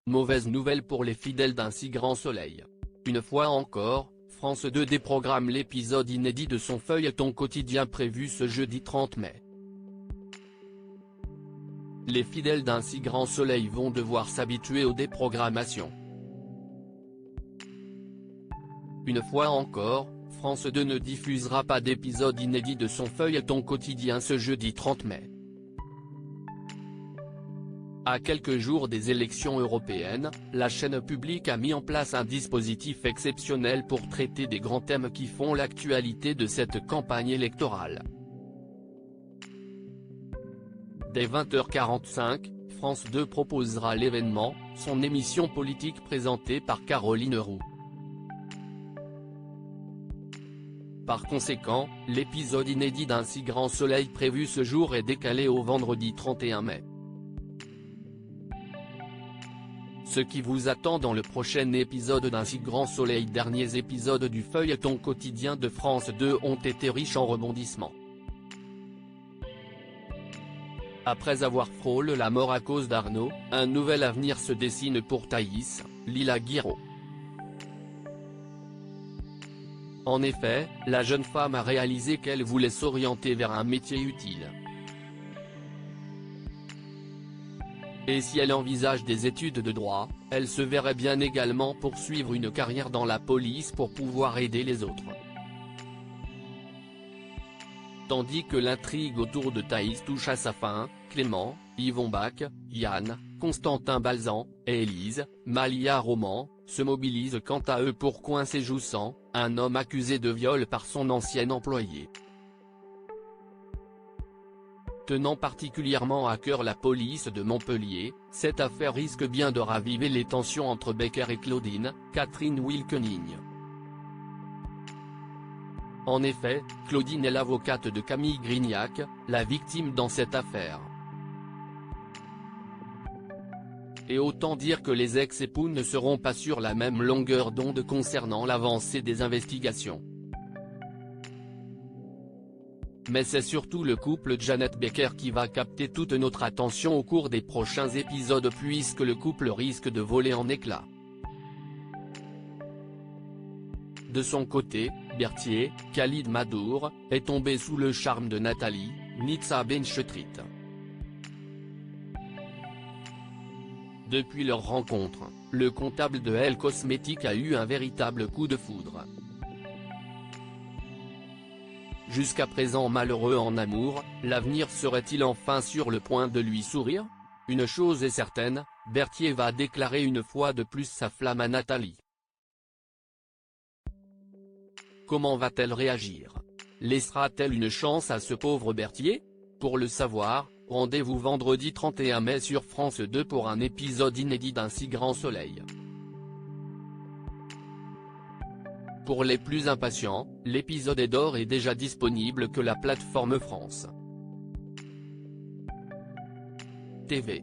Mauvaise nouvelle pour les fidèles d'un si grand soleil. Une fois encore, France 2 déprogramme l'épisode inédit de son feuilleton quotidien prévu ce jeudi 30 mai. Les fidèles d'un si grand soleil vont devoir s'habituer aux déprogrammations. Une fois encore, France 2 ne diffusera pas d'épisode inédit de son feuilleton quotidien ce jeudi 30 mai. À quelques jours des élections européennes, la chaîne publique a mis en place un dispositif exceptionnel pour traiter des grands thèmes qui font l'actualité de cette campagne électorale. Dès 20h45, France 2 proposera l'événement, son émission politique présentée par Caroline Roux. Par conséquent, l'épisode inédit d'un si grand soleil prévu ce jour est décalé au vendredi 31 mai. Ce qui vous attend dans le prochain épisode d'un si grand soleil. Derniers épisodes du feuilleton quotidien de France 2 ont été riches en rebondissements. Après avoir frôlé la mort à cause d'Arnaud, un nouvel avenir se dessine pour Thaïs, Lila Guiraud. En effet, la jeune femme a réalisé qu'elle voulait s'orienter vers un métier utile. Et si elle envisage des études de droit, elle se verrait bien également poursuivre une carrière dans la police pour pouvoir aider les autres. Tandis que l'intrigue autour de Thaïs touche à sa fin, Clément, Yvon Bach, Yann, Constantin Balzan, et Élise, Malia Roman, se mobilisent quant à eux pour coincer Joussan, un homme accusé de viol par son ancien employé. Tenant particulièrement à cœur la police de Montpellier, cette affaire risque bien de raviver les tensions entre Becker et Claudine, Catherine Wilkening. En effet, Claudine est l'avocate de Camille Grignac, la victime dans cette affaire. Et autant dire que les ex-époux ne seront pas sur la même longueur d'onde concernant l'avancée des investigations. Mais c'est surtout le couple Janet Becker qui va capter toute notre attention au cours des prochains épisodes puisque le couple risque de voler en éclats. De son côté, Berthier, Khalid Madour, est tombé sous le charme de Nathalie, Nitsa Benchetrit. Depuis leur rencontre, le comptable de Elle Cosmétique a eu un véritable coup de foudre. Jusqu'à présent malheureux en amour, l'avenir serait-il enfin sur le point de lui sourire? Une chose est certaine, Berthier va déclarer une fois de plus sa flamme à Nathalie. Comment va-t-elle réagir? Laissera-t-elle une chance à ce pauvre Berthier? Pour le savoir, rendez-vous vendredi 31 mai sur France 2 pour un épisode inédit d'un si grand soleil. Pour les plus impatients, l'épisode est d'ores et déjà disponible que la plateforme France TV.